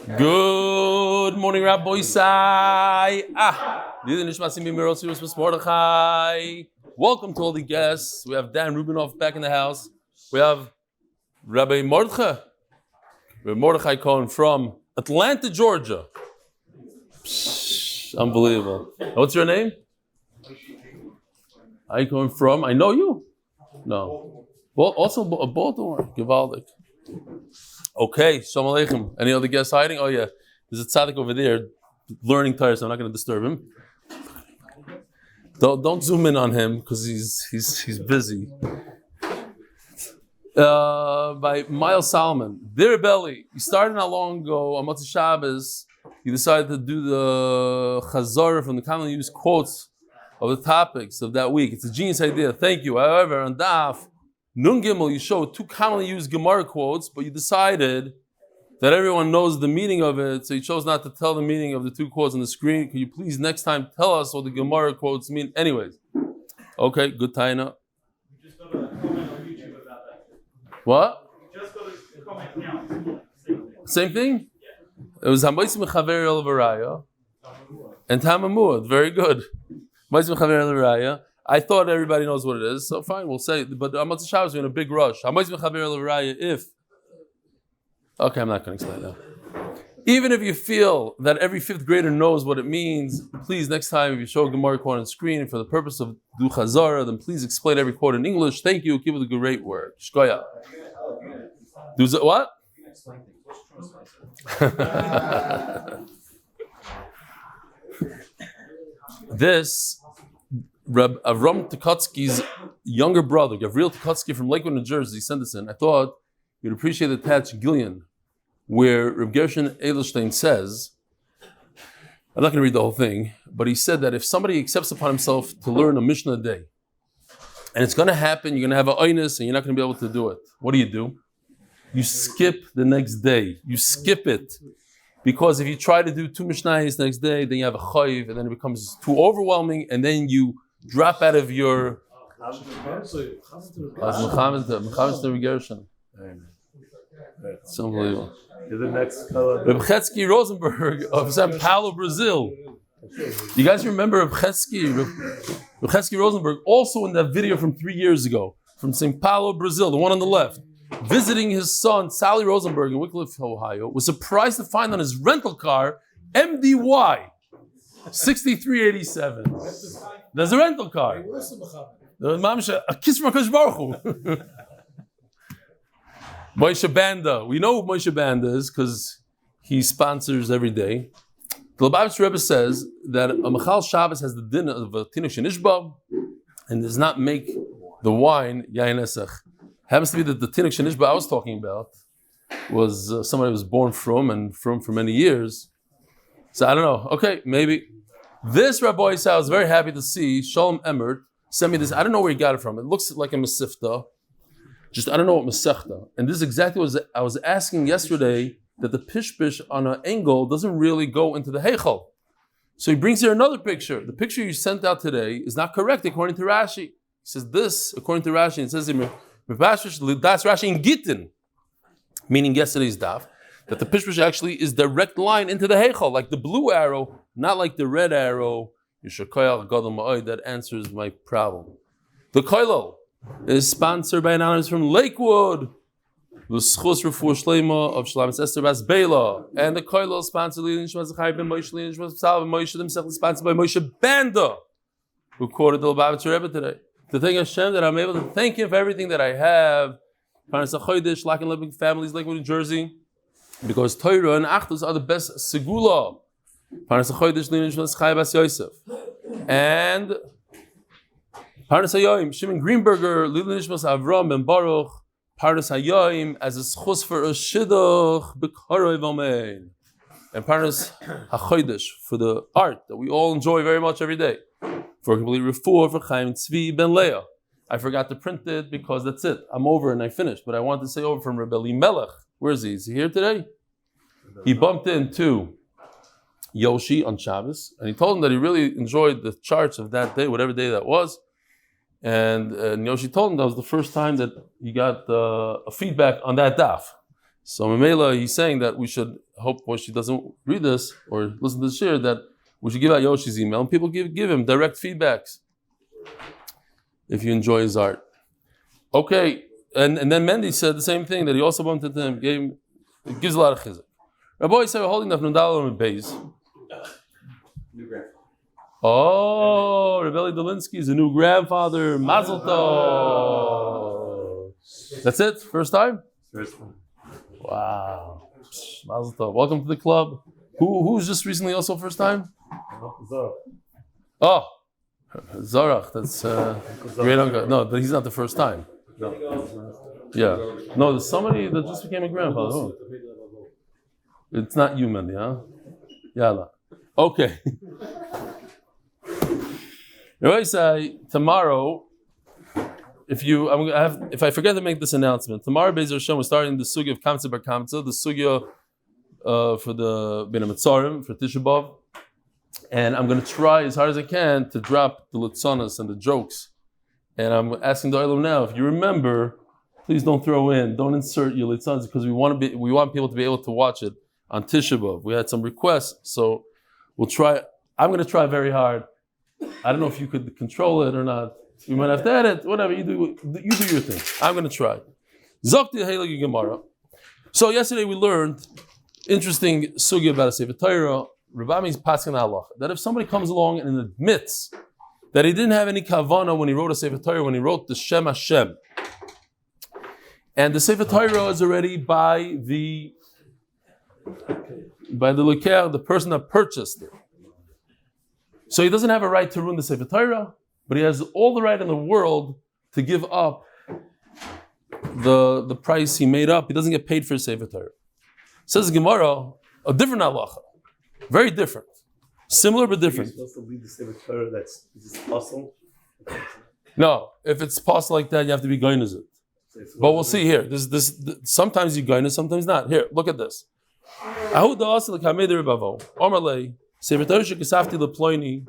Good morning, Rabbi Isai. Nishmas Mordechai. Welcome to all the guests. We have Dan Rubinoff back in the house. We have Rabbi Mordechai Cohen from Atlanta, Georgia. Psh, unbelievable. What's your name? Are you coming from? I know you. No. Also a Baltimore. Givaldic. Okay, Shalom Aleichem. Any other guests hiding? Oh yeah, there's a tzaddik over there learning Torah, so I'm not going to disturb him. Don't zoom in on him because he's busy. By Miles Solomon. Dear Belly, you started not long ago on Motzei Shabbos. You decided to do the chazara from the commonly used quotes of the topics of that week. It's a genius idea. Thank you. However, on Daf Nun Gimel, you showed two commonly used Gemara quotes, but you decided that everyone knows the meaning of it, so you chose not to tell the meaning of the two quotes on the screen. Could you please next time tell us what the Gemara quotes mean? Anyways. Okay, good taina. We just got a comment on YouTube about that. What? We just got a comment now. Same thing? Yeah. It was Hamois Mechaver El Varaya and Tamamud. Very good. Hamois Mechaver El Varaya. I thought everybody knows what it is, so fine, we'll say it. But Motzei Shabbos, we're in a big rush. Okay, I'm not going to explain that. Even if you feel that every fifth grader knows what it means, please, next time, if you show a Gemara quote on screen for the purpose of Du Chazara, then please explain every quote in English. Thank you. Keep it a great word. Shkoya. What? This Reb Avram Tukotsky's younger brother, Gavril Tukotsky from Lakewood, New Jersey, sent this in. I thought you'd appreciate the attached Gillian, where Reb Gershon Edelstein says, I'm not going to read the whole thing, but he said that if somebody accepts upon himself to learn a Mishnah a day, and it's going to happen, you're going to have an oinus, and you're not going to be able to do it. What do? You skip the next day. You skip it. Because if you try to do two Mishnahs the next day, then you have a chayiv, and then it becomes too overwhelming, and then you drop out of your... It's unbelievable. The next color. Mordechai Rosenberg of São Paulo, Brazil. You guys remember Mordechai Rosenberg, also in that video from 3 years ago, from São Paulo, Brazil, the one on the left, visiting his son, Sally Rosenberg, in Wycliffe, Ohio, was surprised to find on his rental car, MDY, 6387. There's a rental car. A kiss from HaKadosh Baruch Hu. Moshe Banda. We know who Moshe Banda is because he sponsors every day. The Lebovic Rebbe says that a Machal Shabbos has the din of a Tinoch Shenishba and does not make the wine Yain Esach. Happens to be that the Tinoch Shenishba I was talking about was somebody who was born from for many years. So I don't know. Okay, maybe. This Rabbi Isai, I was very happy to see Shalom Emmert send me this. I don't know where he got it from. It looks like a Mesifta. Just I don't know what Masechta. And this is exactly what I was asking yesterday, that the pishpish on an angle doesn't really go into the heichal. So he brings here another picture. The picture you sent out today is not correct according to Rashi. He says this, according to Rashi, it says that's Rashi in Gittin, meaning yesterday's daf, that the pishpish actually is direct line into the heichal, like the blue arrow, not like the red arrow. That answers my problem. The koilel is sponsored by anonymous from Lakewood. The zechus Refuos Shlomo of Shlomo Esther Bas Bela, and the koilel is sponsored by Nishmas Chaim ben Moshe, Nishmas Salve Moshe themselves, sponsored by Moshe Banda, who quoted the Lebovic Rebbe today. To thank Hashem that I'm able to thank Him for everything that I have. Parnas Chodesh, Lakewood living families, Lakewood, New Jersey, because torah and achdus are the best segula. Parnas Chodesh, Nishmas Chaim Bas Yosef, and Parnas Hayoim, Shimon Greenberger, Nishmas Avraham ben Baruch, Parnas Hayoim as a zechus for a shidduch, B'karoi v'amein, and Parnas HaChodesh for the art that we all enjoy very much every day. For a complete Refuos for Chaim Tzvi ben Leah. I forgot to print it because that's it. I'm over and I finished, but I want to say over from Rebbe Melech. Where is he? Is he here today? He bumped into Yoshi on Shabbos, and he told him that he really enjoyed the charts of that day, whatever day that was. And Yoshi told him that was the first time that he got a feedback on that daf. So Mamela, he's saying that we should hope when she doesn't read this or listen to the shir that we should give out Yoshi's email and people give him direct feedbacks if you enjoy his art. Okay, and then Mendy said the same thing, that he also bumped into him, it gives a lot of chizuk. Rabbi said we're holding the Amud Beis. New grandfather. Oh, Rebelli Dolinsky is a new grandfather. Mazel tov. That's it? First time? First time. Wow. Mazel tov. Welcome to the club. Who's just recently also first time? Oh, Zarach. That's great uncle. No, but he's not the first time. Yeah. No, there's somebody that just became a grandfather. Oh. It's not you, Mendy, huh? Yalla. Okay. Tomorrow, if I forget to make this announcement, tomorrow Beis Hashem we're starting the sugya of Kamsa bar Kamsa, the sugya for the Ben Amitzarim, for Tisha B'Av, and I'm going to try as hard as I can to drop the litzonas and the jokes. And I'm asking the Olam now, if you remember, please don't don't insert your litzonas because we want people to be able to watch it on Tisha B'Av. We had some requests, so we'll try. I'm going to try very hard. I don't know if you could control it or not. You might have to edit, whatever. You do your thing. I'm going to try. Zokti Heilige Gemara. So yesterday we learned interesting sugya about a Sefer Torah. Rebami's paskin halacha that if somebody comes along and admits that he didn't have any kavana when he wrote a Sefer Torah, when he wrote the Shem Hashem, and the Sefer Torah is already by the Lakewood, the person that purchased it. So he doesn't have a right to ruin the Sefer Torah, but he has all the right in the world to give up the price he made up. He doesn't get paid for his Sefer Torah. Says Gemara, a different halacha, very different, similar but different. You're supposed to leave the Sefer Torah is this possible? No, if it's possible like that, you have to be goynez it. But we'll see here. Sometimes you goynez, sometimes not. Here, look at this. Sefer Torah shekasafti leploini,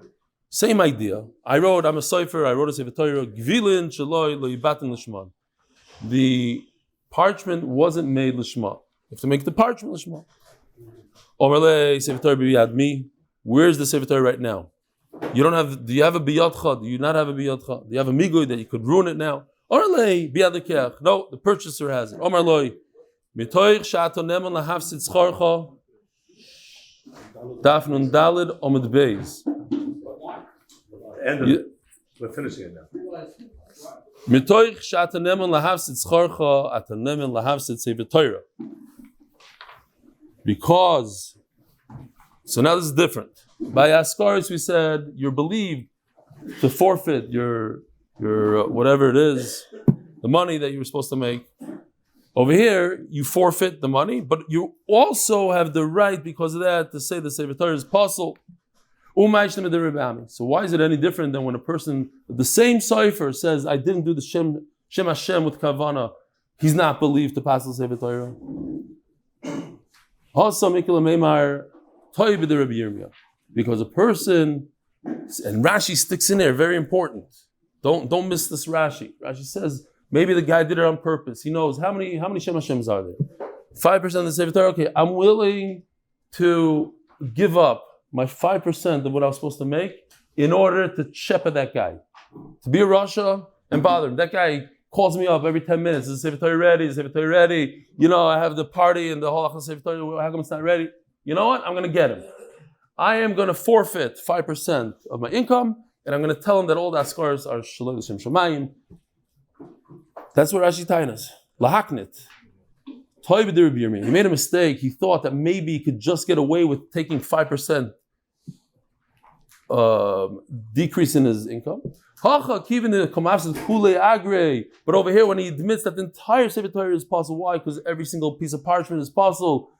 same idea. I'm a sofer, I wrote a Sefer Torah, gvilin shaloi lo yibatin l'shma. The parchment wasn't made l'shma. You have to make the parchment l'shma. Omerle Sefer Torah b'yad mi. Where's the Sefer Torah right now? Do you have a biyadcha? Do you not have a biyadcha? Do you have a migui that you could ruin it now? Omerle biyad lekech. No, the purchaser has it. Omerloi mitoich sha'aton neman lahafsid tzcharcha. Daf Nun Daled Amud Beis. End of it. We're finishing it now. Mitoich shatanemen lahavsid tzcharcha atanemen lahavsid Sefer Torah. Because, so now this is different. By Askaris we said you're believed to forfeit your whatever it is, the money that you were supposed to make. Over here, you forfeit the money, but you also have the right, because of that, to say the Sefer Torah is possible. So why is it any different than when a person, the same cipher says, I didn't do the Shem Hashem with Kavana, he's not believed to pass the Sefer Torah? Because a person, and Rashi sticks in there, very important. Don't miss this Rashi. Rashi says, maybe the guy did it on purpose. He knows how many Shem Hashems are there. 5% of the Sefer Torah. Okay, I'm willing to give up my 5% of what I was supposed to make in order to shepherd that guy, to be a Rasha and bother him. That guy calls me up every 10 minutes. Is the Sefer Torah ready? Is the Sefer Torah ready? You know, I have the party and the whole Sefer Torah. How come it's not ready? You know what? I'm going to get him. I am going to forfeit 5% of my income, and I'm going to tell him that all the askars are shalom l'shem shamayim. That's what Rashi Tainas. Lahaknit. He made a mistake. He thought that maybe he could just get away with taking 5% decrease in his income. But over here, when he admits that the entire Sefer Torah is possible, why? Because every single piece of parchment is possible.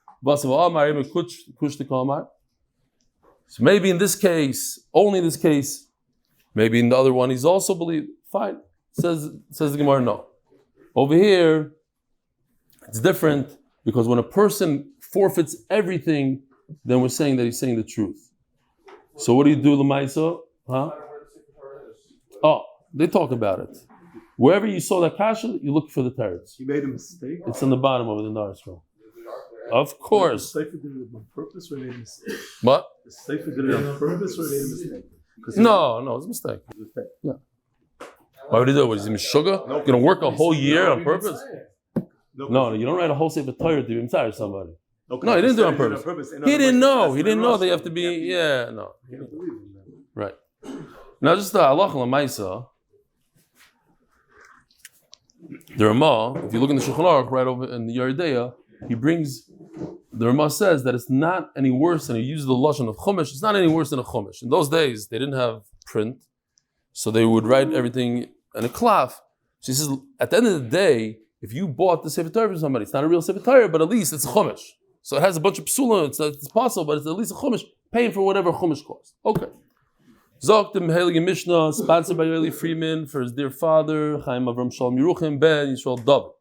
So maybe in this case, only in this case, maybe in the other one, he's also believed. Fine. Says the Gemara, no. Over here, it's different because when a person forfeits everything, then we're saying that he's saying the truth. So what do you do, Lamaisa? Huh? Oh, they talk about it. Wherever you saw that kasha, you look for the teretz. You made a mistake? It's on the bottom of the Nar scroll. Of course. The Sefer did it on purpose or made a mistake? What? The Sefer did it on purpose or made a mistake? No, it's a mistake. Yeah. Why would he do it? Was he Meshuggah? Going to work a whole year on purpose? No, you don't write a whole Sefer Torah to be inside of somebody. Okay. No, he didn't do it on purpose. He didn't know. He didn't know they have to be. Yeah, no. Right. Now, just the halacha l'maisa. The Ramah, if you look in the Shulchan Aruch right over in the Yeridea, the Ramah says that it's not any worse, and he uses the lashon of chumash. It's not any worse than a chumash. In those days, they didn't have print, so they would write everything in a cloth. So he says, at the end of the day, if you bought the Sefer Torah from somebody, it's not a real Sefer Torah, but at least it's a chumash. So it has a bunch of psula. It's possible, but it's at least a chumash, paying for whatever chumash costs. Okay. Zok the Heilige Mishnah, sponsored by Eli Freeman for his dear father, Chaim Avram Shalom Yeruchim ben Yisrael David.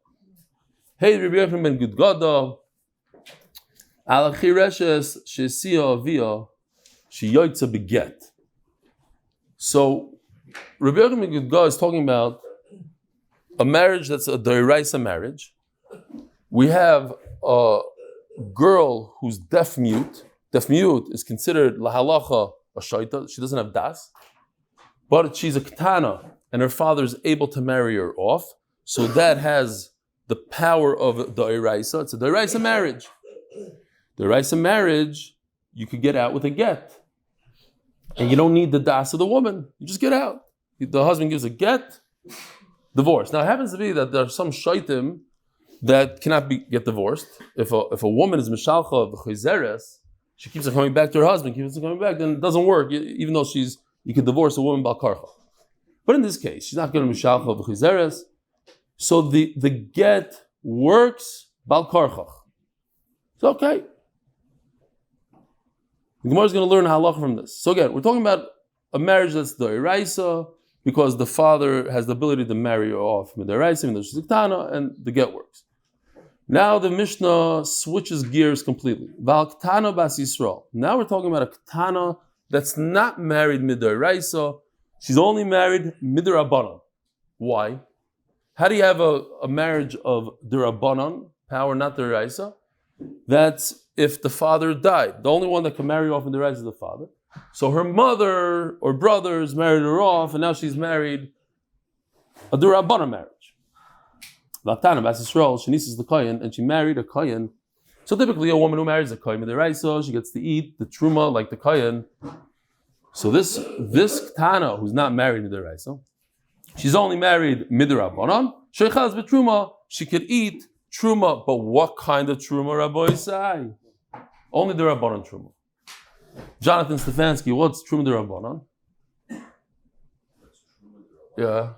Hey, Rabbi Yochanan ben Gudgada, Al Chireshes Shesia Avia Sheyoitza Beget. So, Rabbi Yochanan ben Gudgada is talking about a marriage that's a d'oraisa marriage. We have a girl who's deaf mute. Deaf mute is considered lahalacha a shaita. She doesn't have das, but she's a katana, and her father is able to marry her off. So that has the power of the d'oraisa. It's a d'oraisa marriage. D'oraisa marriage, you could get out with a get, and you don't need the das of the woman. You just get out. The husband gives a get, divorce. Now it happens to be that there are some shaitim that cannot get divorced. If a woman is mishalcha of chayzeres, she keeps on coming back to her husband, keeps on coming back, then it doesn't work, even though you could divorce a woman bal karcha. But in this case, she's not going to mishalcha of chayzeres, so the get works bal karcha. It's okay. The Gemara is going to learn halacha from this. So again, we're talking about a marriage that's d'oraisa, because the father has the ability to marry her off midaraisa, even though she's a ketana, and the get works. Now the Mishnah switches gears completely. Val ketana bas Yisrael. Now we're talking about a ketana that's not married midaraisa. She's only married midarabanan. Why? How do you have a marriage of derabanan, power not deraisa? That's if the father died. The only one that can marry off midaraisa is the father. So her mother or brothers married her off, and now she's married a d'Rabbanan marriage. Laktana bas Yisrael, she nieces the kohen, and she married a kohen. So typically, a woman who marries a kohen midaraisa, she gets to eat the truma like the kohen. So this ktana who's not married midaraisa, she's only married midrabbanan. Sheichaz b'truma, she could eat truma, but what kind of truma, Rabbi say? Only the Rabbanan truma. Jonathan Stefansky, what's Truma D'Rabbanan? Yeah.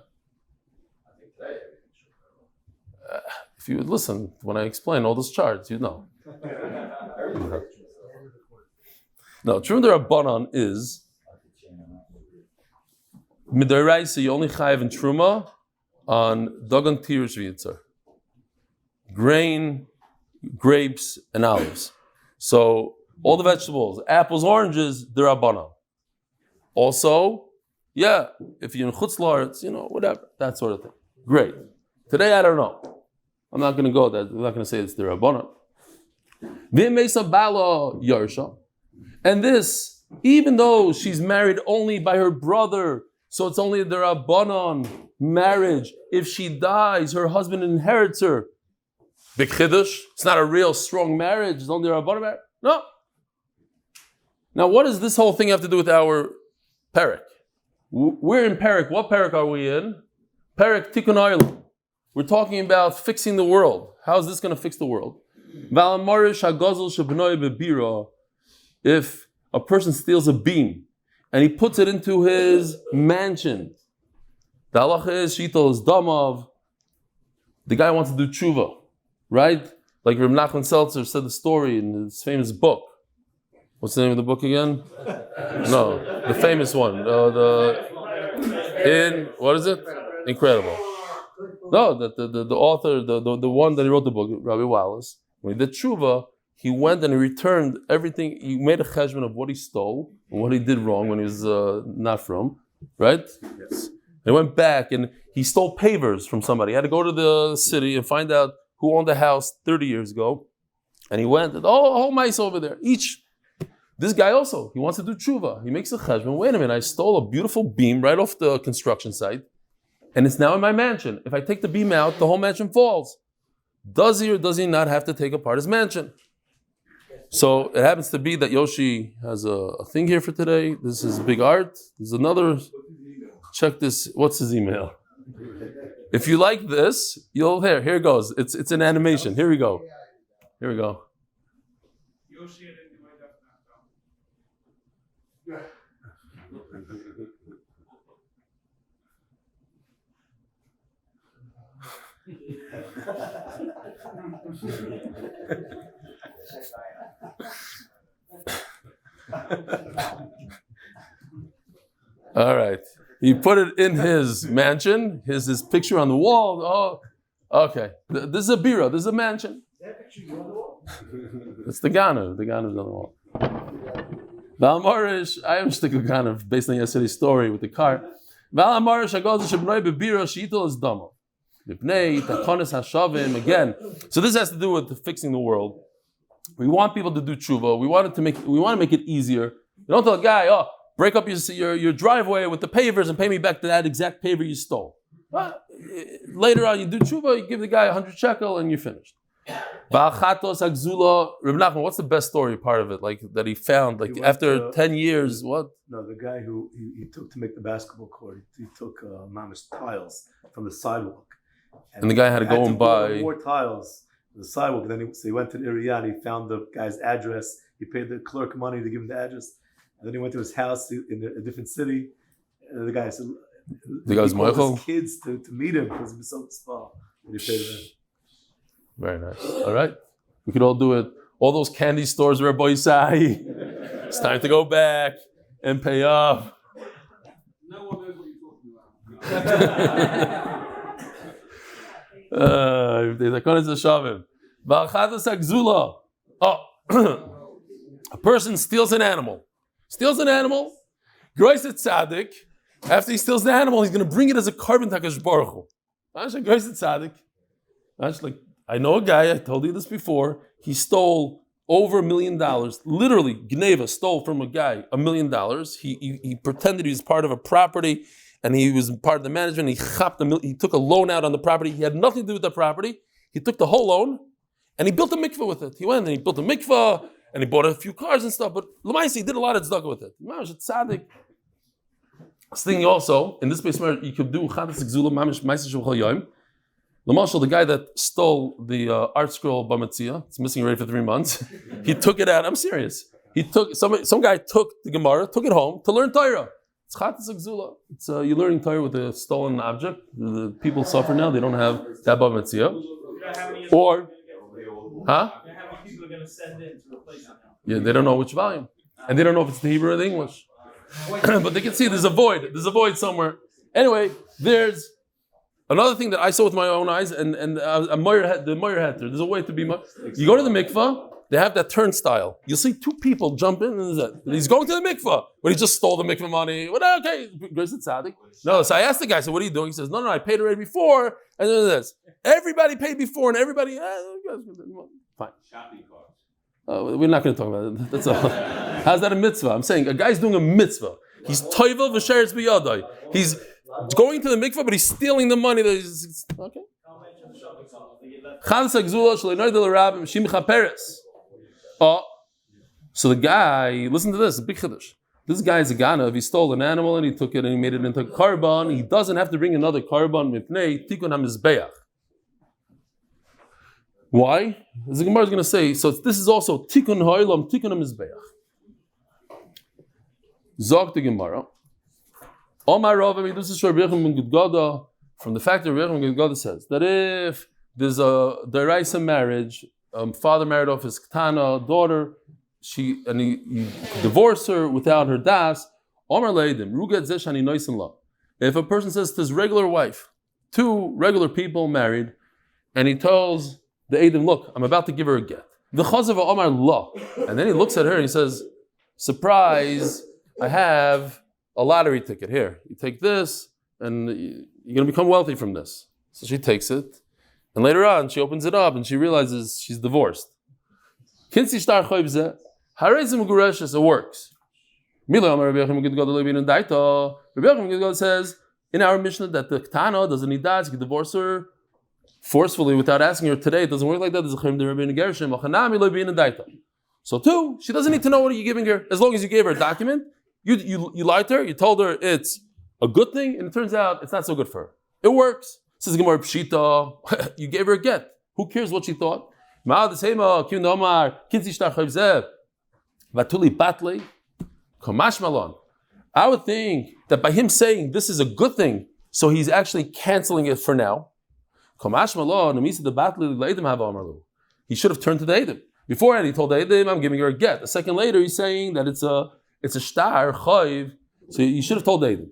If you would listen when I explain all those charts, you'd know. No, Truma D'Rabbanan is Midaraisa, you only chayiv in Truma on Dagan Tirish V'Yitzar. Grain, grapes, and olives. So, all the vegetables, apples, oranges, they're Rabbanan. Also, if you're in Chutz La'aretz, whatever, that sort of thing. Great. Today, I don't know. I'm not going to go there. I'm not going to say it's the Rabbanan. V'mesa bala yarsha. And this, even though she's married only by her brother, so it's only the Rabbanan marriage. If she dies, her husband inherits her. Big chiddush. It's not a real strong marriage. It's only the Rabbanan marriage. No. Now, what does this whole thing have to do with our parak? We're in parak. What parak are we in? Parak Tikkun Olam. We're talking about fixing the world. How is this going to fix the world? If a person steals a beam and he puts it into his mansion, the halacha is shito is damav. The guy wants to do tshuva, right? Like Reb Nachman Seltzer said the story in his famous book. What's the name of the book again? No, the famous one. What is it? Incredible. No, the author, the one that he wrote the book, Rabbi Wallace, when he did tshuva, he went and he returned everything. He made a cheshbon of what he stole and what he did wrong when he was not from, right? Yes. He went back and he stole pavers from somebody. He had to go to the city and find out who owned the house 30 years ago. And he went, whole mice over there. This guy also, he wants to do tshuva. He makes a cheshbon. Wait a minute, I stole a beautiful beam right off the construction site, and it's now in my mansion. If I take the beam out, the whole mansion falls. Does he or does he not have to take apart his mansion? So it happens to be that Yoshi has a thing here for today. This is big art. There's another. Check this. What's his email? If you like this, here it goes. It's an animation. Here we go. All right. He put it in his mansion. His picture on the wall. Oh, okay. This is a bira. This is a mansion. It's the Ghana. The Ghana is on the wall. Valmarish, I am sticking kind of based on yesterday's story with the car. Valmarish, is dama. Again. So this has to do with fixing the world. We want people to do tshuva. We want to make it easier. You don't tell a guy, break up your driveway with the pavers and pay me back that exact paver you stole. Later on, you do tshuva, you give the guy 100 shekel and you're finished. What's the best story part of it? Like that he found, like after 10 years, what? No, the guy who he took to make the basketball court, he took mamish tiles from the sidewalk. And the guy had to go and buy more tiles from the sidewalk. And then he went to the area and he found the guy's address. He paid the clerk money to give him the address. And then he went to his house in a different city. And the guy said, the guy's Michael? His kids to meet him because he was so small. And he paid them. Very nice. All right. We could all do it. All those candy stores, Rabbi Isai. It's time to go back and pay up. No one knows what you're talking about. A person steals an animal. Grois it tzaddik. After he steals the animal, he's going to bring it as a carbon takash baruch. Grois it tzaddik. I know a guy, I told you this before, he stole over $1 million. Literally, Gneva stole from a guy $1 million. He pretended he was part of a property and he was part of the management. He took a loan out on the property. He had nothing to do with the property. He took the whole loan and he built a mikveh with it. He went and he built a mikveh and he bought a few cars and stuff. But Lamaisi, he did a lot of tzedakah with it. Tzaddik. This thing also, in this place where you could do achdus segula mamish ma'aser shel chol yom. L'mashal, the guy that stole the art scroll Bamatzia, it's missing already for 3 months. He took it out. I'm serious. Some guy took the Gemara, took it home to learn Torah. It's achdus segula. It's you're learning Torah with a stolen object. The people suffer now. They don't have that Bamatzia. Or, huh? How many people are going to send in to replace it now? Yeah, they don't know which volume, and they don't know if it's the Hebrew or the English. But they can see there's a void. There's a void somewhere. Anyway, there's another thing that I saw with my own eyes, and the Moyer Heter. There's a way to be. You go to the mikvah, they have that turnstile. You'll see 2 people jump in, and he's going to the mikvah, but he just stole the mikvah money. Well, okay, Grace it tzaddik. No, so I asked the guy, so what are you doing? He says, no, I paid already before, and then this. Everybody paid before, and everybody, fine. Shopping carts. We're not going to talk about it. That's all. How's that a mitzvah? I'm saying a guy's doing a mitzvah. He's toivel v'sheretz b'yadai. He's going to the mikvah, but he's stealing the money. Okay. So the guy, listen to this, big chiddush. This guy is a ganav. He stole an animal and he took it and he made it into a karban. He doesn't have to bring another karban mipnei tikun hamizbeach. Why? As the Gemara is going to say, so this is also tikkun ha'olam, tikkun ha'mizbeach. Zog the Gemara. Omar Rav Amidusis Rabbi Yechon ben Gudgada, from the fact that Rabbi Yechon ben Gudgada says that if there's a deraisa marriage, father married off his katana daughter, he divorced her without her das. Omar leidim rugat zeshani noisin la. If a person says to his regular wife, 2 regular people married, and he tells the Eidim, look, I'm about to give her a get. The Chazav Omar La. And then he looks at her and he says, surprise, I have a lottery ticket here. You take this and you're going to become wealthy from this. So she takes it. And later on, she opens it up and she realizes she's divorced. Kinsi shtar choiv zeh. Harezim gureshes, it works. Mila Amar Rabbi Yochanan Gidgad Levin and Daita. Rabbi Yochanan Gidgad says in our Mishnah that the Ketana doesn't need that, you can divorce her forcefully without asking her today. It doesn't work like that. There's a Chaim Rabbi Gershom. Machanami Levin and Daita. So two, she doesn't need to know what you're giving her. As long as you gave her a document, you lied to her, you told her it's a good thing, and it turns out it's not so good for her. It works. Says Gemara Pshita, you gave her a get. Who cares what she thought? I would think that by him saying this is a good thing, so he's actually canceling it for now. He should have turned to the Eidim. Beforehand, he told the Eidim, I'm giving her a get. A second later, he's saying that it's a shtar, chayv, so you should have told the Eidim.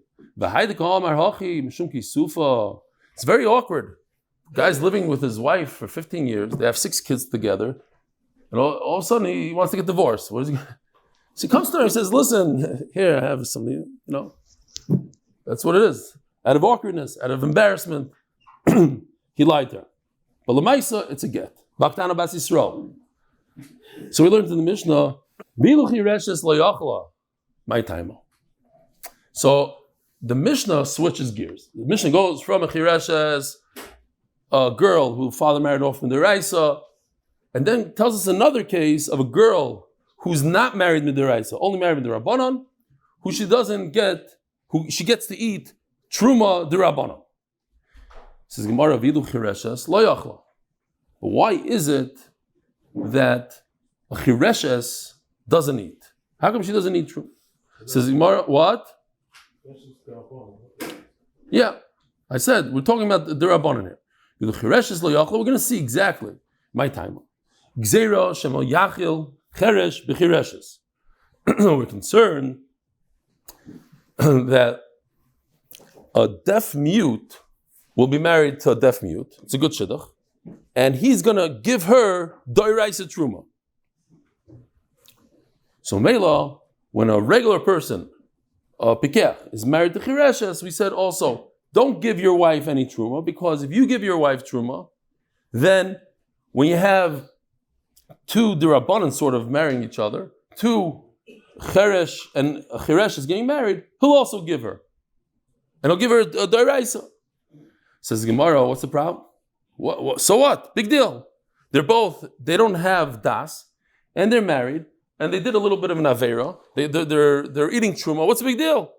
It's very awkward. Guy's living with his wife for 15 years. They have 6 kids together. And all of a sudden, he wants to get divorced. What is he? So he comes to her and says, listen, here, I have something, That's what it is. Out of awkwardness, out of embarrassment, he lied to her. But Lamaisa, it's a get. Baktana Bas Yisrael. So we learned in the Mishnah, my time. So the Mishnah switches gears. The Mishnah goes from a chireshes, a girl who father married off from the Raisa, and then tells us another case of a girl who's not married midiraisa, only married midirabbanon, who she gets to eat truma dirabbanon. Says Gemara vidu chireshes lo yachla. But why is it that a chireshes doesn't eat? How come she doesn't eat truma? Says Gemara, what? Yeah, I said we're talking about the dirabbanon here. Vidu chireshes lo yachla. We're going to see exactly my time. Gzeira shemo yachil. Cheresh b'chireshes. We're concerned that a deaf mute will be married to a deaf mute. It's a good shidduch, and he's gonna give her doiraisa truma. So Mela, when a regular person, a pikech, is married to chireshes, we said also don't give your wife any truma, because if you give your wife truma, then when you have 2 dirabbanan sort of marrying each other, 2 cheresh and chiresh is getting married, he'll also give her. And he'll give her a doiraisa. Says Gemara, what's the problem? So what? Big deal. They don't have das, and they're married, and they did a little bit of an avera. They're eating truma. What's the big deal?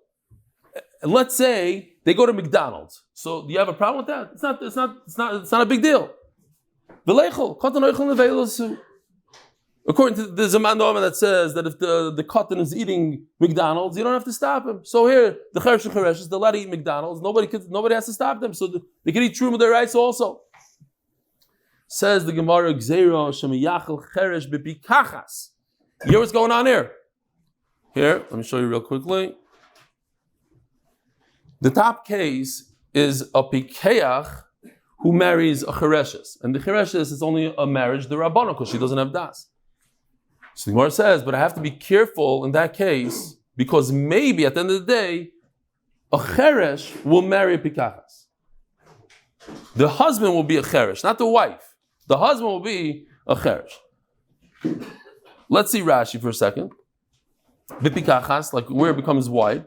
And let's say they go to McDonald's. So do you have a problem with that? It's not a big deal. According to the Zaman Doma that says that if the cotton is eating McDonald's, you don't have to stop him. So here, the Cheresh and Cheresh, they're allowed to eat McDonald's. Nobody has to stop them. So they can eat Truma their rights also. Says the Gemara, Gzeira Shemiyachel Cheresh B'Pikachas. You hear what's going on here? Here, let me show you real quickly. The top case is a Pikeach who marries a Chereshes. And the Chereshes is only a marriage, the Rabbana, because she doesn't have das. So the Gemara says, but I have to be careful in that case, because maybe at the end of the day, a Cheresh will marry a Pikachas. The husband will be a Cheresh, not the wife. The husband will be a Cheresh. Let's see Rashi for a second. Bipikachas, like where it becomes wide.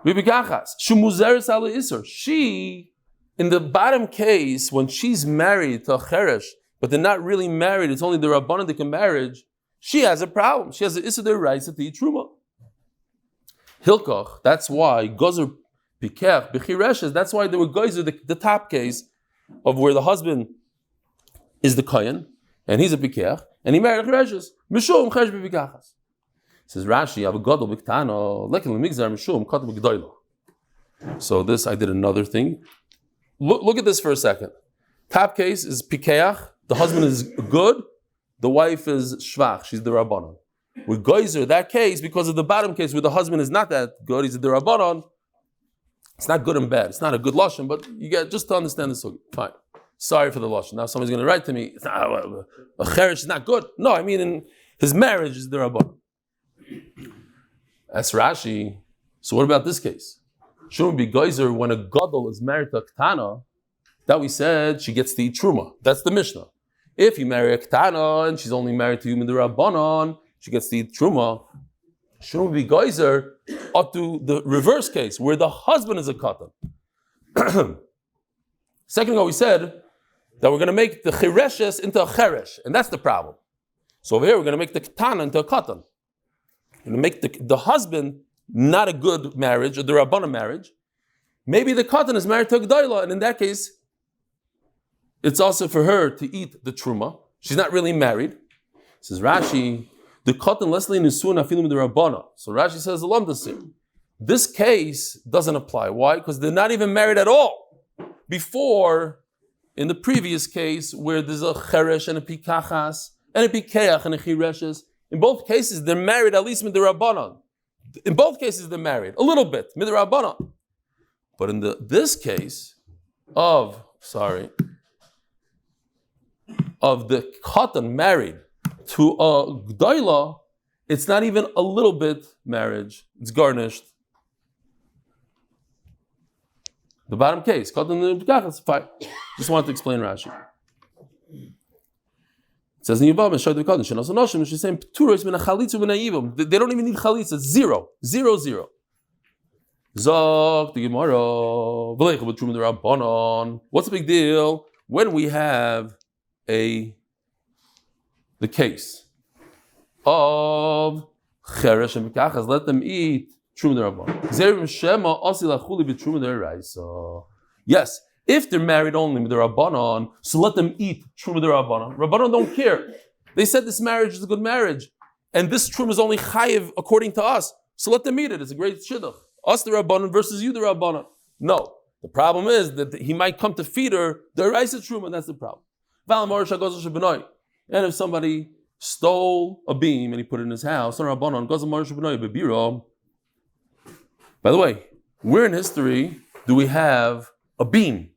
Bipikachas, Shumuzeres ala Isser. She, in the bottom case, when she's married to a Cheresh, but they're not really married, it's only the Rabbanic marriage, she has a problem. She has the Issa rights to eat Truma. Hilkoch, that's why, Gozer Pikech, Bechireshes, that's why there were Gozer, the top case of where the husband is the Kohen, and he's a Pikech, and he married a Chereshes. Mishum Cheresh Bipikachas. Says Rashi, Avagodol Biktano, Lekin Lemigzar Mishum Kotel B'Gdoilo. So this, I did another thing. Look at this for a second. Top case is Pikeach, the husband is good, the wife is Shvach, she's the Rabbanon. With Geyser, that case, because of the bottom case where the husband is not that good, he's the Rabbanon, it's not good and bad, it's not a good Lashon, but you get just to understand this, fine. Sorry for the Lashon. Now somebody's going to write to me, it's not, a Cheresh is not good. No, I mean, in his marriage is the Rabbanon. That's Rashi. So what about this case? Shouldn't be Geyser when a Gadol is married to a Ktana, that we said she gets to eat Truma. That's the Mishnah. If you marry a ketana and she's only married to you midrabanan, she gets to eat truma. Shouldn't be geyser up to the reverse case where the husband is a katan. Second ago, we said that we're going to make the chireshes into a cheresh, and that's the problem. So over here, we're going to make the ketana into a katan. We're going to make the husband not a good marriage, or the rabbana marriage. Maybe the katan is married to a g'dayla, and in that case, it's also for her to eat the truma. She's not really married. Says Rashi, the katan leslie nisuna afilu midrabana. So Rashi says the lamdasir. This case doesn't apply. Why? Because they're not even married at all. Before, in the previous case, where there's a cheresh and a pikachas, and a pikeach and a chireshes, in both cases they're married at least midrabanan. In both cases they're married a little bit midrabanan. But in this case of the katan married to a g'dayla, it's not even a little bit marriage. It's garnished. The bottom case, katan and pikachas, fine. Just wanted to explain Rashi. It says in Yibam, she's saying they don't even need chalitza. Zero. Zog the Gemara. What's the big deal when we have the case of cheresh and pikachas? Let them eat truma d'Rabbanan. Yes. If they're married only with the Rabbanon, so let them eat truma d'Rabbanan. Rabbanon don't care. They said this marriage is a good marriage, and this truma is only chayiv according to us. So let them eat it. It's a great shidduch. Us the Rabbanon versus you the Rabbanon. No. The problem is that he might come to feed her the Raisa truma. That's the problem. And if somebody stole a beam and he put it in his house, by the way, where in history do we have a beam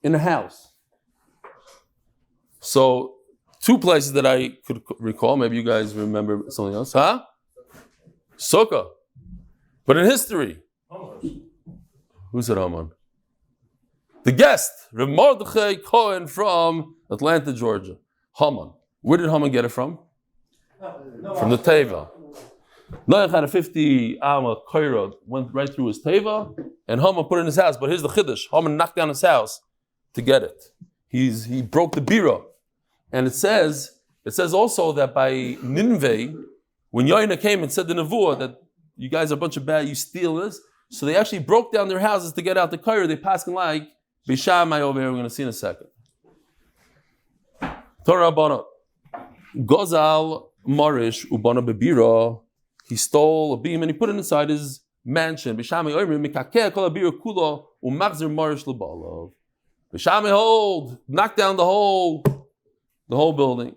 in a house? So, two places that I could recall, maybe you guys remember something else, Sukkah. But in history, who said Haman? The guest, Reb Mordechai Cohen from Atlanta, Georgia. Haman. Where did Haman get it from? From the Teva. Noach had a 50 amma kairod, went right through his Teva, and Haman put it in his house. But here's the chiddush: Haman knocked down his house to get it. He broke the bira, and it says also that by Nineveh, when Yoina came and said the nevuah that you guys are a bunch of bad, you steal this, so they actually broke down their houses to get out the kairod. They passed like Bishamai over here. We're going to see in a second. Torah Bana Gozal Marish Ubana Bebira. He stole a beam and he put it inside his mansion. Bishami hold, knock down the whole building.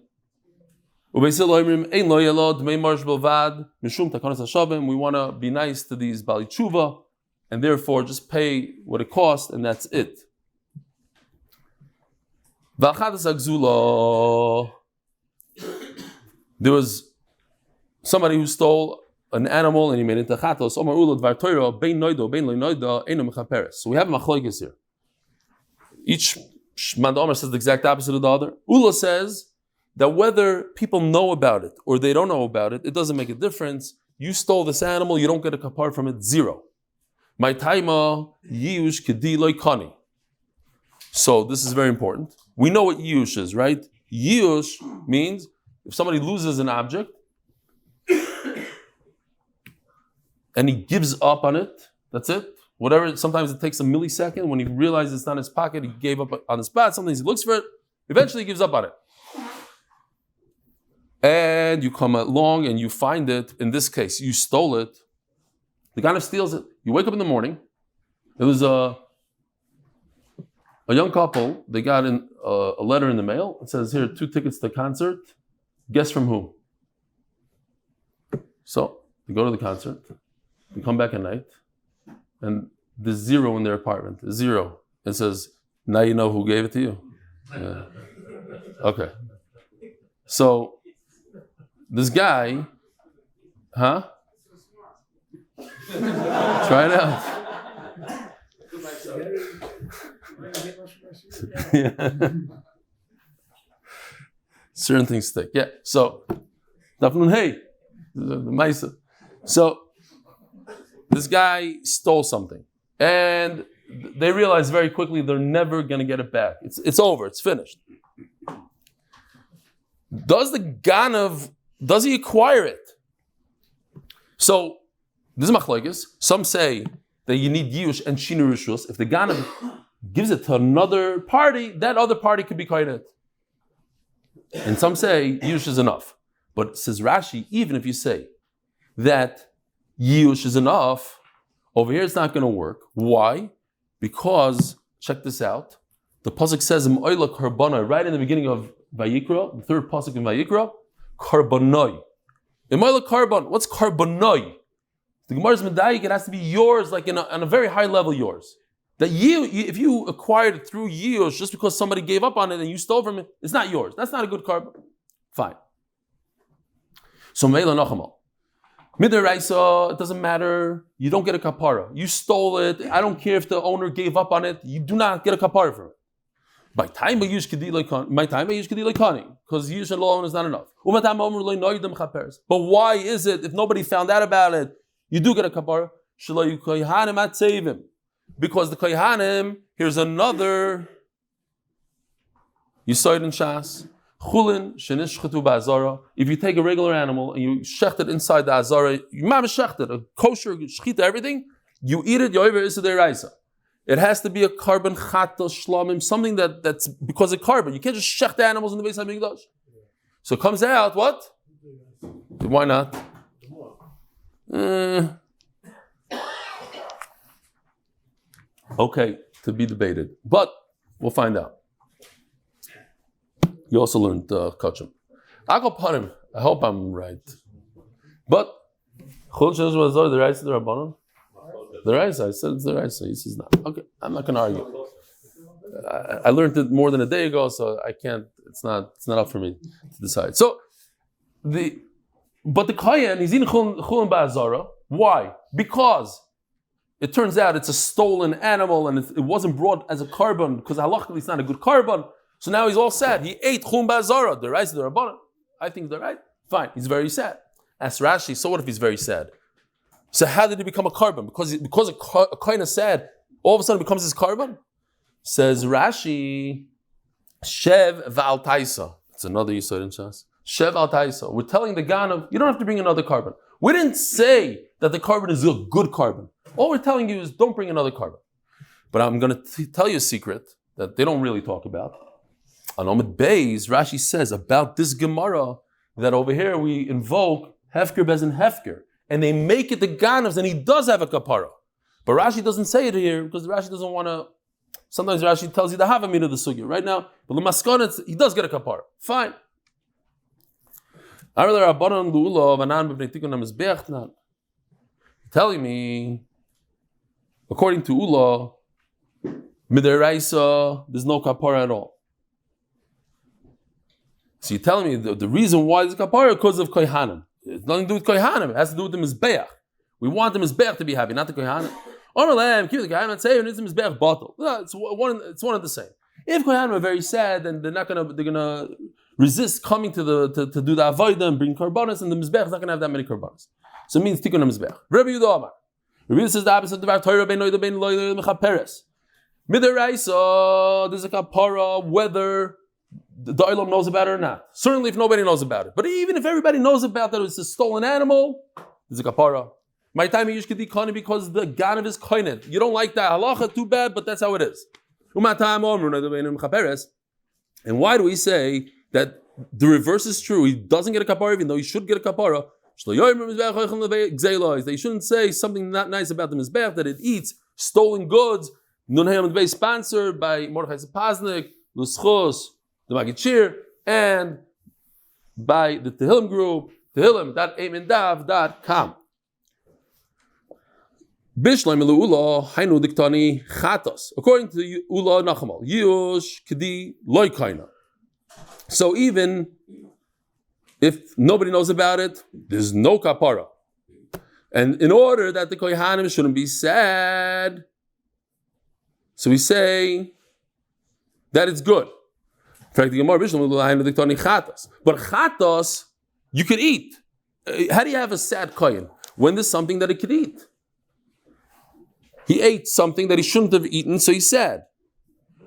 We want to be nice to these Bali Tshuva, and therefore just pay what it costs, and that's it. There was somebody who stole an animal and he made it into chatos. So we have machlokes here. Each Manda says the exact opposite of the other. Ula says that whether people know about it or they don't know about it, it doesn't make a difference. You stole this animal, you don't get a kapar from it, zero. My taima yush kedi loy kani. So this is very important. We know what yush is, right? Yush means if somebody loses an object and he gives up on it, that's it. Whatever, sometimes it takes a millisecond. When he realizes it's not in his pocket, he gave up on the spot. Sometimes he looks for it, eventually he gives up on it. And you come along and you find it. In this case, you stole it. The guy steals it. You wake up in the morning. It was a young couple. They got a letter in the mail. It says here, 2 tickets to the concert. Guess from who? So they go to the concert. They come back at night. And there's 0 in their apartment. 0. It says, now you know who gave it to you. Yeah. Okay. So this guy, try it out. Certain things stick. Yeah. So, Daf Nun Hey, the Maaser. So, this guy stole something, and they realize very quickly they're never going to get it back. It's over. It's finished. Does the Ganav, does he acquire it? So, this is machlokes. Some say that you need Yush and Shinu Rishus. If the Ganav gives it to another party, that other party could be koined. And some say Yush is enough. But says Rashi, even if you say that Yush is enough, over here it's not going to work. Why? Because, check this out, the pasuk says, M'oila karbonai, right in the beginning of Vayikra, the third pasuk in Vayikra, karbonai. M'oila karbon, what's karbonai? The Gemara's medayik, it has to be yours, like on a very high level yours. That if you acquired it through Yush, just because somebody gave up on it and you stole from it, it's not yours. That's not a good carbon. Fine. So Meila Nachamal. Midaraisa, it doesn't matter. You don't get a kapara. You stole it. I don't care if the owner gave up on it. You do not get a kapara for it. By time I use kedi lekani, because Yush alone is not enough. But why is it if nobody found out about it, you do get a kapara? Because the kohanim, here's another. You saw it in Shas. Chulin shenishchatu ba'azara. If you take a regular animal and you shecht it inside the azara, you shecht it, a kosher shechita, everything, you eat it. Yoiver is deraisa. It has to be a carbon chata shlamim, something that's because of carbon. You can't just shecht the animals in the Beis Hamikdash. So it comes out what? Why not? Okay, to be debated, but we'll find out. You also learned kachim. Akopanim. I hope I'm right, but the rice the rabbanon. The rice. I said it's the rice. He says not. Okay, I'm not going to argue. I learned it more than a day ago, so I can't. It's not up for me to decide. So but the kohen he's in chulin ba'azara. Why? Because it turns out it's a stolen animal and it wasn't brought as a carbon because halachically it's not a good carbon. So now he's all sad. He ate chum ba'azara. The rice, the rabbanon. I think they're right. Fine. He's very sad. Ask Rashi. So what if he's very sad? So how did he become a carbon? Because a kohen is sad, all of a sudden it becomes his carbon? Says Rashi, Shev v'al taisa. It's another Yisod in Shas. Shev al taisa. We're telling the Ganav, you don't have to bring another carbon. We didn't say that the carbon is a good carbon. All we're telling you is don't bring another carbon. But I'm going to tell you a secret that they don't really talk about. On Amud Beis, Rashi says about this Gemara that over here we invoke Hefker Bezin Hefker. And they make it the Ganavs, and he does have a kapara. But Rashi doesn't say it here because Rashi doesn't want to. Sometimes Rashi tells you the Havamid of the Sugya. Right now, but L'maskon, he does get a kapara. Fine. Telling me, according to Ula, Midaraisa, there's no kapara at all. So you're telling me the reason why there's a kapara is because of kohanim. It's nothing to do with kohanim. It has to do with the mizbeach. We want the mizbeach to be happy, not the kohanim. Keep the kohanim and say it's the mizbeach bottle. No, it's one of the same. If kohanim are very sad, then they're gonna resist coming to do the avodah and bring karbanos, and the mizbeach is not gonna have that many karbanos. So it means tikkun mizbeach. Rabbi Yehuda Amar. Rabbi Yehuda says the opposite of torah bein loyda bein loyda mechaperes. Midaraisa, there's a kapara whether the Olam knows about it or not. Certainly if nobody knows about it. But even if everybody knows about that it's a stolen animal, there's a kapara. My time you kedi kani because the ganav is koined. You don't like that halacha, too bad, but that's how it is. And why do we say that the reverse is true? He doesn't get a kapara even though he should get a kapara. They shouldn't say something not nice about the mizbeach, that it eats stolen goods. Amud Beis sponsored by Mordechai Sapoznick, Zechus, the Magid and by the Tehillim group, Tehillim.aimindav.com. Bishleim Ula Hainu Diktani Chatos. According to Ula Nachamal, Yush Kedi Loikaina. So even if nobody knows about it, there's no kapara. And in order that the kohanim shouldn't be sad, so we say that it's good. But chatos, you could eat. How do you have a sad kohen when there's something that he could eat? He ate something that he shouldn't have eaten, so he's sad.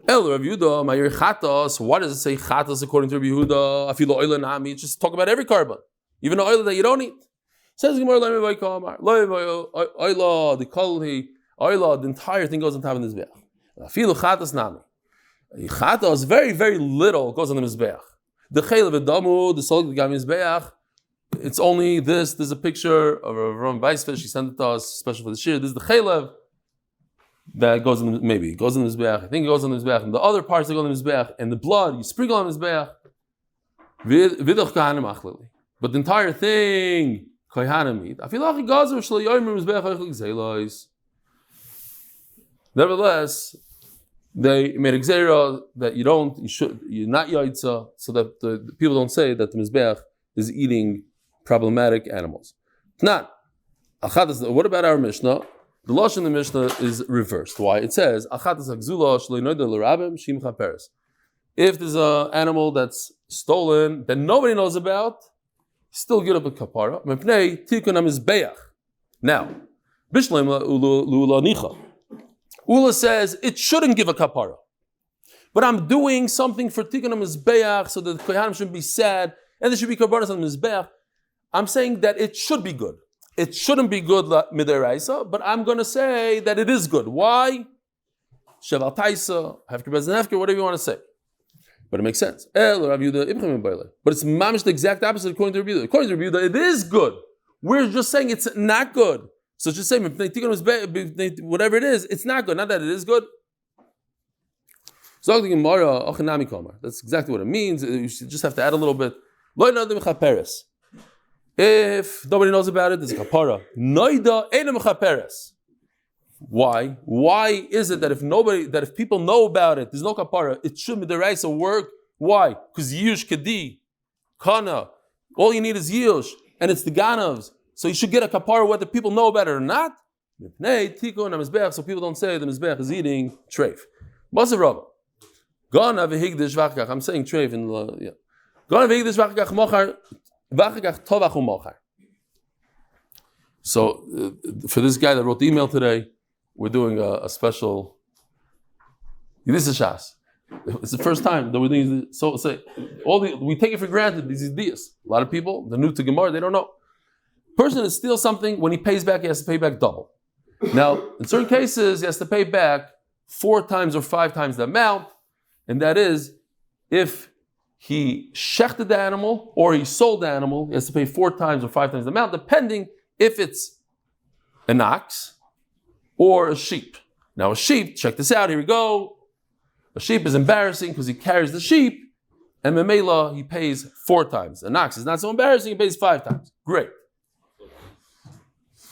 El Rav Yehuda, Ma'ir chatos. Why does it say chatos according to Rav Yehuda? Afilo oila nami. Just talk about every carbon, even the oil that you don't eat. Says the entire thing goes on top of the mizbeach. Afilo chatos nami. Chatos, very, very little goes on the mizbeach. The chaylev edamu, the soul gam mizbeach. It's only this. There's a picture of Amud Beis. She sent it to us, special for the shir. This is the chaylev that goes in. Maybe it goes in the mizbeach. I think it goes on the mizbeach. And the other parts that go on the mizbeach, and the blood you sprinkle on the mizbeach. Vidoch kahanim achlili. But the entire thing, kohanim eat. Afilachi gazer shlo yomer mizbeach achlik zeilos. Nevertheless, they made a gzera that you're not yaitza, so that the people don't say that the mizbeach is eating problematic animals. Not. What about our Mishnah? The lashon in the Mishnah is reversed. Why? It says, if there's an animal that's stolen that nobody knows about, still get up a kapara. Now, Ula says it shouldn't give a kapara. But I'm doing something for tikkun mizbeach so that the kohanim shouldn't be sad and there should be karbanos on the mizbeach. I'm saying that it should be good. It shouldn't be good midiraisa, but I'm going to say that it is good. Why? Sheval taisa, whatever you want to say. But it makes sense. But it's mamish the exact opposite according to Rav Yehuda. According to Rav Yehuda, it is good. We're just saying it's not good. So just say whatever it is, it's not good. Not that it is good. That's exactly what it means. You just have to add a little bit. If nobody knows about it, there's a kapara. Why? Why is it that if people know about it, there's no kapara? It should be the rice of work. Why? Because yush kedi, kana. All you need is yush, and it's the ganavs. So you should get a kapara whether people know about it or not. So people don't say the mizbeach is eating treif. Maaser. I'm saying treif in yeah. So for this guy that wrote the email today, we're doing a special. This is Shas. It's the first time that we're doing this. So say we take it for granted. These ideas. A lot of people, they're new to Gemara, they don't know. Person that steals something, when he pays back, he has to pay back double. Now, in certain cases, he has to pay back 4 times or 5 times the amount, and that is if he shechted the animal or he sold the animal, he has to pay 4 times or 5 times the amount, depending if it's an ox or a sheep. Now a sheep, check this out, here we go. A sheep is embarrassing because he carries the sheep, and Memela, he pays 4 times. An ox is not so embarrassing, he pays 5 times. Great.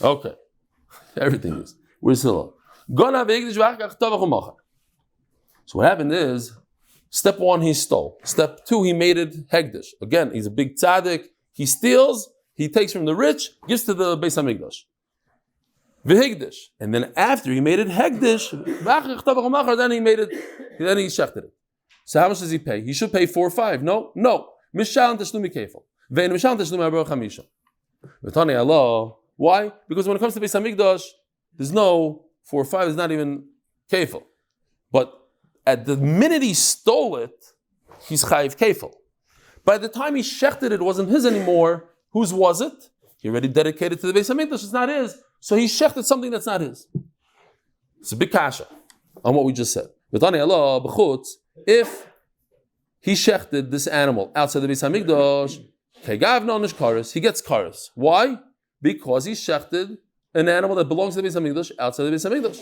Okay. Everything is. We're still on. So what happened is, step 1, he stole. Step 2, he made it hegdish. Again, he's a big tzaddik. He steals, he takes from the rich, gives to the Beis HaMikdash. V'higdish. And then after he made it hegdish, then he shechted it. So how much does he pay? He should pay 4 or 5. No. Mishal tashlumi kefil. Ve'en mishal tashlumi arba'u chamisha. V'tani Allah. Why? Because when it comes to Beis HaMikdash, there's no 4 or 5, it's not even kefil. But at the minute he stole it, he's chayiv kefil. By the time he shechted it, it wasn't his anymore. Whose was it? He already dedicated to the Beis HaMikdash, it's not his. So he shechted something that's not his. It's a big kasha on what we just said. If he shechted this animal outside the Beis HaMikdash, he gets kares. Why? Because he shechted an animal that belongs to the Beis HaMikdash outside the Beis HaMikdash.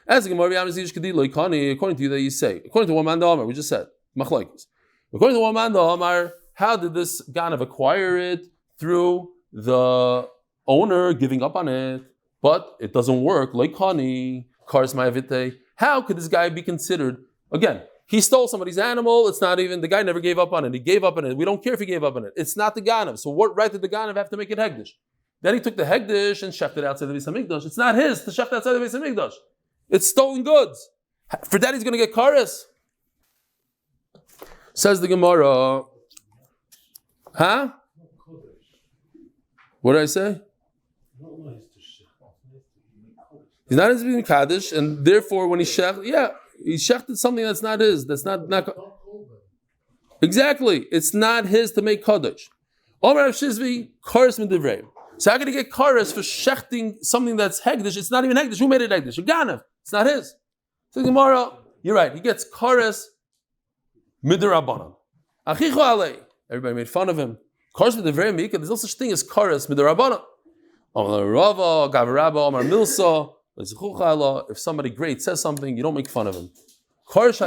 As the Gemara, according to you that you say, according to one man Amar, we just said, machlokes. According to one man Amar, how did this ganav acquire it? Through the owner giving up on it, but it doesn't work. Loikani, kars ma'avite. How could this guy be considered? Again, he stole somebody's animal. It's not even the guy never gave up on it. He gave up on it. We don't care if he gave up on it. It's not the ganav. So what right did the ganav have to make it hegdish? Then he took the hegdish and shechted outside the Beis HaMikdash. It's not his to shecht outside the Beis HaMikdash. It's stolen goods. For that, he's going to get kares. Says the Gemara. Huh? What did I say? He's not his being Kaddish, and therefore when he shechted something that's not his. That's not exactly. It's not his to make Kaddish. Omer Rav Shizvi, Kares Midivrei. So how can he get Kares for shechting something that's Hegdish? It's not even Hegdish. Who made it Hegdish? A Ganav. It's not his. So Gemara, you're right. He gets Kares Midirabbanan. Achichu alei. Everybody made fun of him. Kares Midivrei Mika. There's no such thing as Kares Midirabbanan. Omar Rava, Gavarabba, Omar Milsa. If somebody great says something, you don't make fun of him. This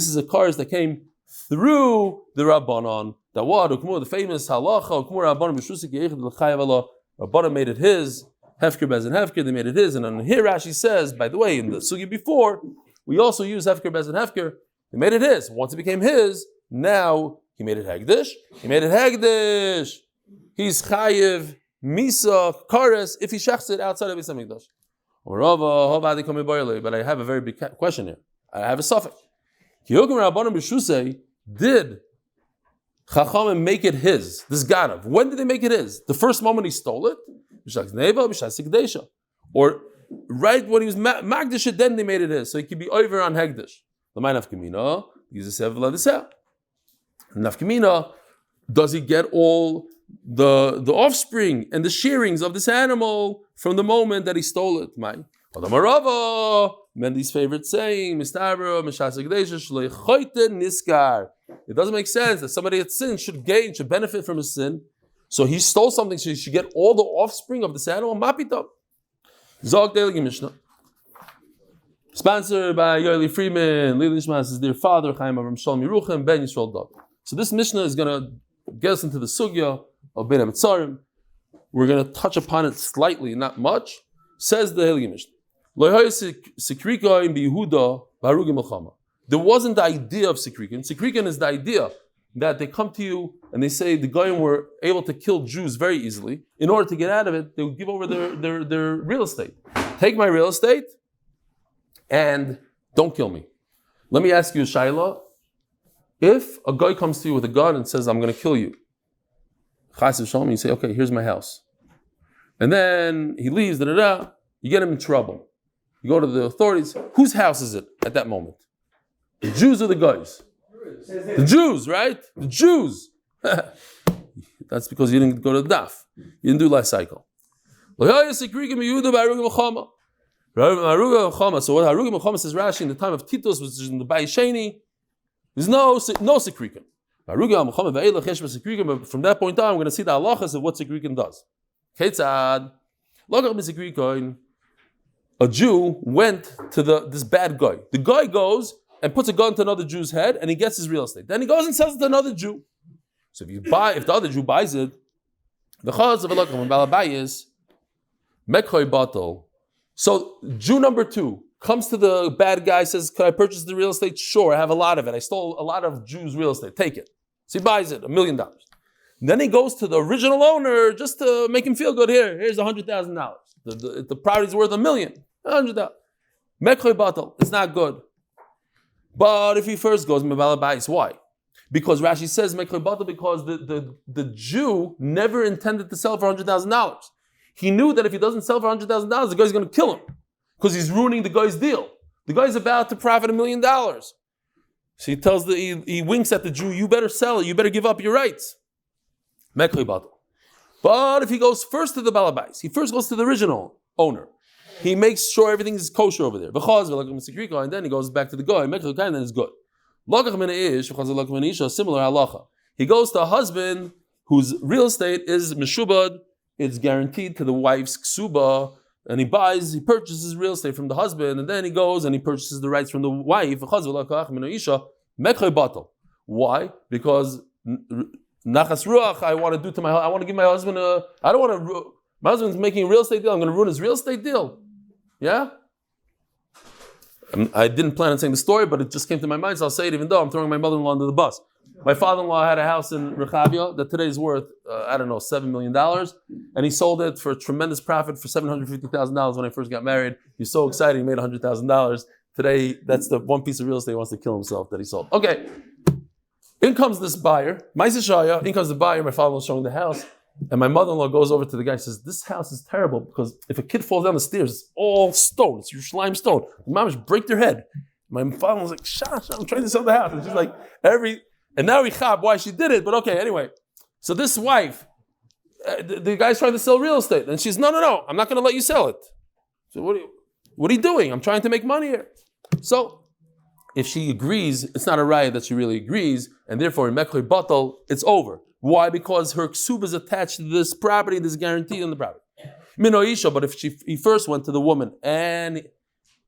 is a Kares that came through the Rabbanon. The famous halacha, Rabbanon made it his. Hefker Bez and Hefker, they made it his. And then here Rashi says, by the way, in the sugi before, we also use Hefker Bez and Hefker. They made it his. Once it became his, now he made it Hegdish. He's Chayiv. Misa, Kares, if he shechs it outside of Beis Hamikdash. But I have a very big question here. I have a suffix. Did Chachamim make it his? This Ganav. When did they make it his? The first moment he stole it? Or right when he was Magdish it, then they made it his. So he could be over on Hegdish. Nafkamina, does he get all the offspring and the shearings of this animal from the moment that he stole it? Mendy's favorite saying, it doesn't make sense that somebody that sinned should benefit from his sin. So he stole something, so he should get all the offspring of this animal. Sponsored by Eli Freeman, Nishmas is their father, Chaim, Avraham, Shalom, Yeruchim, Ben Yisrael, David. So this Mishnah is going to get us into the sugya of Ben Amitzarim. We're going to touch upon it slightly, not much. Says the Tehillim Mishnah. There wasn't the idea of Sikrikin. Sikrikin is the idea that they come to you and they say the Goyim were able to kill Jews very easily. In order to get out of it, they would give over their real estate. Take my real estate and don't kill me. Let me ask you a shayla. If a guy comes to you with a gun and says, I'm going to kill you, you say, okay, here's my house. And then he leaves, you get him in trouble. You go to the authorities. Whose house is it at that moment? The Jews or the guys? The Jews, right? The Jews. That's because you didn't go to the Daf. You didn't do last cycle. So what Harugim Milchama says Rashi in the time of Titus, which is in the Bayis Sheni, there's no Sikrikim. But from that point on, we're going to see the halachas of what Sikrikim does. A Jew went to this bad guy. The guy goes and puts a gun to another Jew's head and he gets his real estate. Then he goes and sells it to another Jew. So if the other Jew buys it, the chaz of Elokim Balabayis, Mekhoy Batal. So Jew number 2 comes to the bad guy, says, can I purchase the real estate? Sure, I have a lot of it. I stole a lot of Jews' real estate. Take it. So he buys it, $1 million. Then he goes to the original owner just to make him feel good. Here's $100,000. The property's worth $1 million. $100,000. Mekhoy Batal. It's not good. But if he first goes, why? Because Rashi says Mekhoy Batal because the Jew never intended to sell for $100,000. He knew that if he doesn't sell for $100,000, the guy's going to kill him because he's ruining the guy's deal. The guy's about to profit $1 million. So he tells he winks at the Jew, you better sell it, you better give up your rights. Mekhoy Batal. But if he goes first to the Balabais, he first goes to the original owner. He makes sure everything is kosher over there. And then he goes back to the guy, and then it's good. Similar halacha. He goes to a husband whose real estate is meshubad, it's guaranteed to the wife's ksuba, and he purchases real estate from the husband, and then he goes and he purchases the rights from the wife. Why? Because nachas ruach, I want to give my husband my husband's making a real estate deal, I'm going to ruin his real estate deal. Yeah? I didn't plan on saying the story, but it just came to my mind, so I'll say it even though I'm throwing my mother-in-law under the bus. My father-in-law had a house in Rechavia that today is worth, $7 million, and he sold it for a tremendous profit for $750,000 when I first got married. He was so excited, he made $100,000. Today, that's the one piece of real estate he wants to kill himself that he sold. Okay. In comes this buyer. In comes the buyer. My father was showing the house. And my mother-in-law goes over to the guy and says, this house is terrible because if a kid falls down the stairs, it's all stone. It's your slime stone. The mom just break their head. My father was like, shut, I'm trying to sell the house. And she's like, and now we chab why she did it. But okay, anyway. So this wife, the guy's trying to sell real estate. And she's, no, I'm not going to let you sell it. So what are you doing? I'm trying to make money here. So if she agrees, it's not a riot that she really agrees. And therefore, in Mekhoi Batal, it's over. Why? Because her ksub is attached to this property, this guarantee on the property. Minoisha, but if he first went to the woman and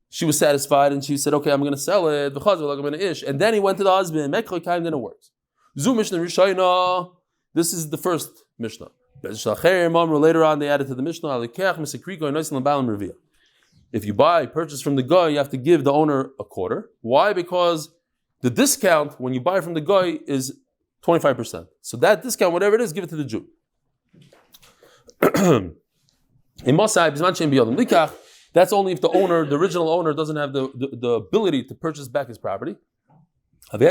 she was satisfied and she said, okay, I'm going to sell it, and then he went to the husband, Mekhoi Kaim, then it works. Zu Mishnah Rishayna, this is the first Mishnah. Later on, they added to the Mishnah, if you purchase from the guy, you have to give the owner a quarter. Why? Because the discount when you buy from the guy is 25%. So that discount, whatever it is, give it to the Jew. That's only if the original owner, doesn't have the ability to purchase back his property. But the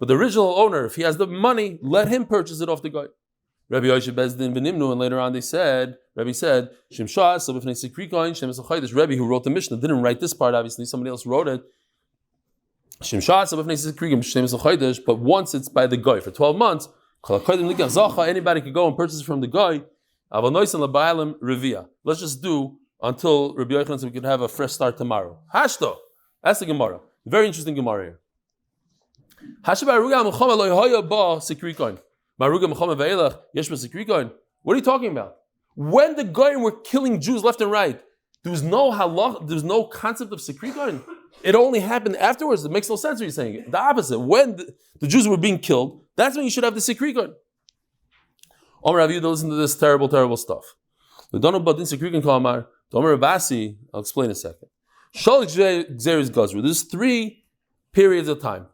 original owner, if he has the money, let him purchase it off the guy. Rabbi Yosef Bezdin v'nimnu, and later on Rabbi said, Rabbi who wrote the Mishnah didn't write this part, obviously, somebody else wrote it. But once it's by the guy for 12 months, anybody could go and purchase it from the guy. Let's just do until Rabbi Yochanan so we can have a fresh start tomorrow. Hashto. That's the Gemara. Very interesting Gemara here. What are you talking about? When the Goyim were killing Jews left and right, there was no halach, there was no concept of Sikrikon. It only happened afterwards. It makes no sense what you're saying. The opposite. When the Jews were being killed, that's when you should have the Sikrikon. Omer Rav, listen to this terrible, terrible stuff. I'll explain in a second. There's 3 periods of time.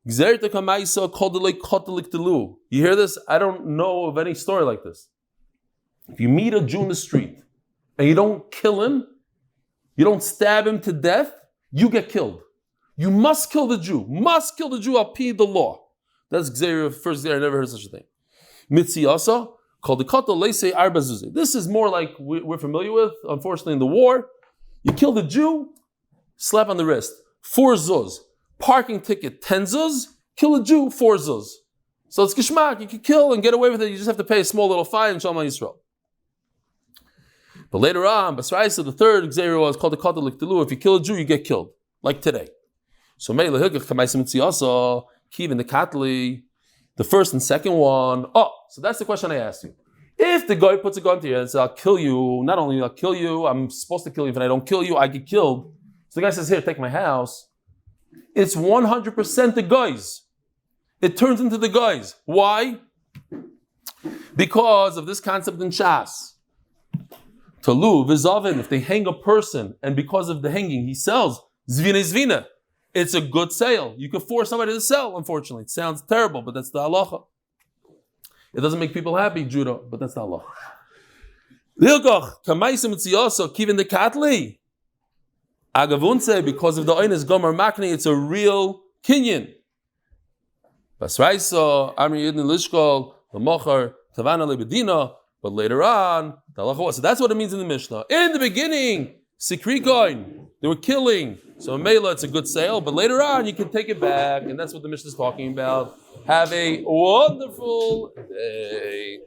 You hear this? I don't know of any story like this. If you meet a Jew in the street and you don't kill him, you don't stab him to death, you get killed. You must kill the Jew. Must kill the Jew al pi the law. That's Gzeir, first Gzeir, I never heard such a thing. Mitziyasa, called the Kata Leisei Arba Zuzeh. This is more like we're familiar with, unfortunately, in the war. You kill the Jew, slap on the wrist. 4 zuz. Parking ticket, 10 zuz. Kill a Jew, 4 zuz. So it's geshmak, you can kill and get away with it, you just have to pay a small little fine in Shalom Yisrael. But later on, Basraisa, the third Gzeir was called the Kata Liktilu. If you kill a Jew, you get killed. Like today. So Meila Hikach Kamaisim Tziyasa, Kiv in the Katli, the first and second one. Oh, so that's the question I asked you. If the guy puts a gun to you and says, I'll kill you, not only I'll kill you, I'm supposed to kill you. If I don't kill you, I get killed. So the guy says, here, take my house. It's 100% the guys. It turns into the guys. Why? Because of this concept in Shas. Talu, vizavin, if they hang a person and because of the hanging he sells, zvina zvina, it's a good sale. You can force somebody to sell, unfortunately. It sounds terrible, but that's the halacha. It doesn't make people happy, Judah, but that's the halacha. Lilgoch, kamaisim tziyasa, kivin the katli. Agavunse, because of the oines gomer makni, it's a real kinyan. Basraisa, Amri Yidin Lishkol, Lamochar, Tavana Lebedina, but later on, the halacha was. So that's what it means in the Mishnah. In the beginning, Sikrikoin, they were killing. So in Mela, it's a good sale, but later on, you can take it back, and that's what the Mishnah is talking about. Have a wonderful day.